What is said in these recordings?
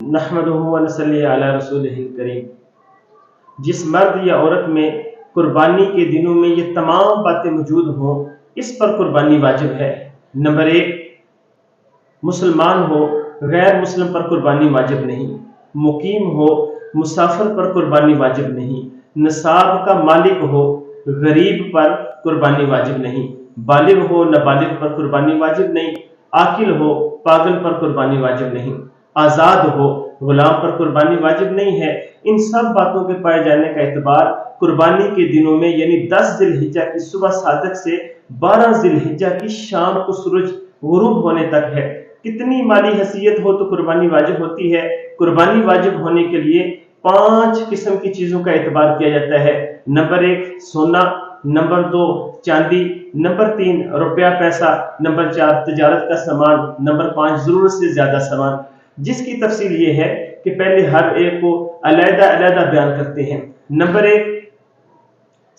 नहमदुहु व नसल्ली अला रसूलिहिल करीम। जिस मर्द या औरत में कुर्बानी के दिनों में ये तमाम बातें मौजूद हों, इस पर कुर्बानी वाजिब है। नंबर 1, मुसलमान हो, गैर मुस्लिम पर कुर्बानी वाजिब नहीं। मुकीम हो, मुसाफिर पर कुर्बानी वाजिब नहीं। निसाब का मालिक हो, गरीब पर कुर्बानी वाजिब नहीं। बालिग हो, नाबालिग पर कुर्बानी वाजिब नहीं। आकिल हो, पागल पर कुर्बानी वाजिब नहीं। आज़ाद हो, गुलाम पर कुर्बानी वाजिब नहीं है। इन सब बातों के पाए जाने का एतबार कुर्बानी के दिनों में यानी 10 ज़िलहिज्जा की सुबह सादक से 12 ज़िलहिज्जा की शाम को सूरज गुरूब होने तक है। कितनी माली हैसियत हो तो कुर्बानी वाजिब होती है। कुर्बानी वाजिब होने के लिए 5 किस्म की चीज़ों का एतबार किया जाता है। नंबर 1, सोना। नंबर 2, चांदी। नंबर 3, रुपया पैसा। नंबर 4, तिजारत का सामान। नंबर 5, जरूरत से ज्यादा सामान। जिसकी तफसील ये है कि पहले हर एक को अलग-अलग बयान करते हैं। नंबर 1,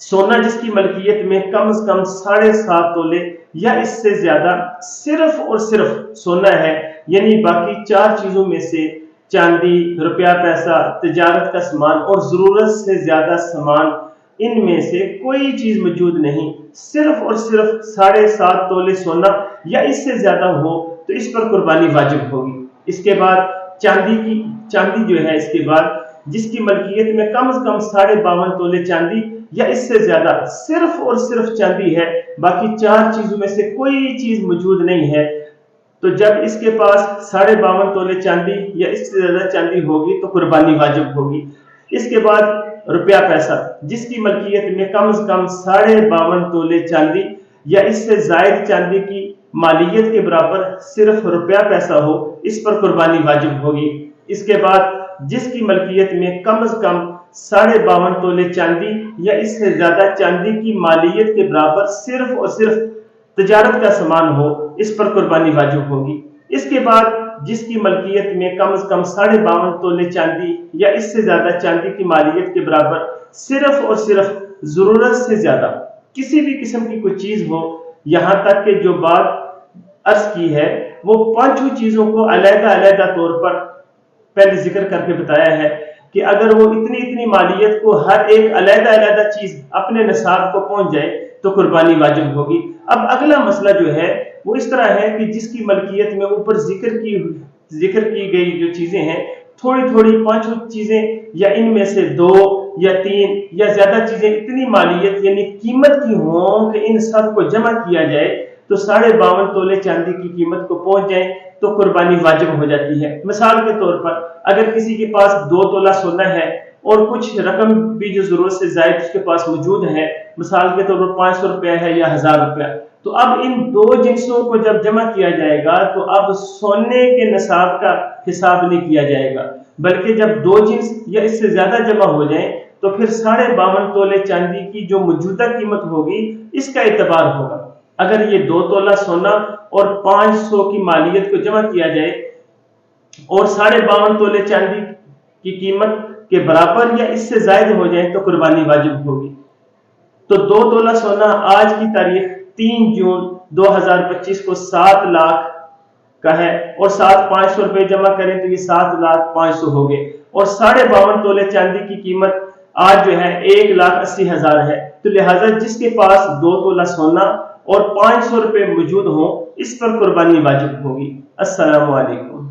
सोना जिसकी मलकियत में कम से कम 7.5 तोले या इससे ज्यादा सिर्फ और सिर्फ सोना है, यानी बाकी 4 चीजों में से चांदी, रुपया पैसा, तिजारत का सामान और जरूरत से ज्यादा सामान, इनमें से कोई चीज मौजूद नहीं, सिर्फ और सिर्फ 7.5 तोले सोना या इससे ज्यादा हो तो इस पर कुर्बानी वाजिब होगी। इसके बाद चांदी जो है, इसके बाद जिसकी मलकियत में कम से कम 52.5 तोले चांदी या इससे ज्यादा सिर्फ और सिर्फ चांदी है, बाकी 4 चीजों में से कोई चीज मौजूद नहीं है, तो जब इसके पास 52.5 तोले चांदी या इससे ज्यादा चांदी होगी तो कुर्बानी वाजिब होगी। इसके बाद रुपया पैसा, जिसकी मलकियत में कम से कम 52.5 तोले चांदी या इससे जायद चांदी की मालियत के बराबर सिर्फ रुपया पैसा हो, इस पर कुर्बानी वाजिब होगी। इसके बाद जिसकी मलकियत में कम से कम 52.5 तोले चांदी या इससे ज्यादा चांदी की मालियत के बराबर सिर्फ और सिर्फ तिजारत का सामान हो, इस पर कुर्बानी वाजिब होगी। इसके बाद जिसकी मलकियत में कम से कम 52.5 तोले चांदी या इससे ज्यादा चांदी की मालियत के बराबर सिर्फ और सिर्फ जरूरत से ज्यादा किसी भी किस्म की कोई चीज हो, यहाँ तक कि जो बात अर्ज की है वो 5 चीजों को अलग-अलग तौर पर पहले जिक्र करके बताया है कि अगर वो इतनी मालियत को हर एक अलग-अलग चीज अपने निसाब को पहुंच जाए तो कुर्बानी वाजिब होगी। अब अगला मसला जो है वो इस तरह है कि जिसकी मलकियत में ऊपर जिक्र की गई जो चीजें हैं, थोड़ी 5 चीजें या इनमें से 2 या 3 या ज्यादा चीजें इतनी मालियत यानी कीमत की हों कि इन सब को जमा किया जाए तो 52.5 तोले चांदी की कीमत को पहुंच जाए तो कुर्बानी वाजिब हो जाती है। मिसाल के तौर पर अगर किसी के पास 2 तोला सोना है और कुछ रकम भी जो जरूरत से ज्यादा उसके पास मौजूद है, मिसाल के तौर पर 500 रुपया है या 1000 रुपया, तो अब इन 2 जिन्सों को जब जमा किया जाएगा तो अब सोने के निसाब का हिसाब नहीं किया जाएगा, बल्कि जब 2 जिन्स या इससे ज्यादा जमा हो जाए तो फिर 52.5 तोले चांदी की जो मौजूदा कीमत होगी इसका एतबार होगा। अगर ये 2 तोला सोना और 500 की मालियत को जमा किया जाए और 52.5 तोले चांदी की कीमत के बराबर या इससे ज्यादा हो जाए तो कुर्बानी वाजिब होगी। तो 2 तोला सोना आज की तारीख 3 जून 2025 को 7 लाख का है और 500 रुपए जमा करें तो ये 7,500,000 हो गए और 52.5 तोले चांदी की कीमत आज जो है 1,80,000 है। तो लिहाजा जिसके पास 2 तोला सोना और 500 रुपए मौजूद हो, इस पर कुर्बानी वाजिब होगी। अस्सलामु अलैकुम।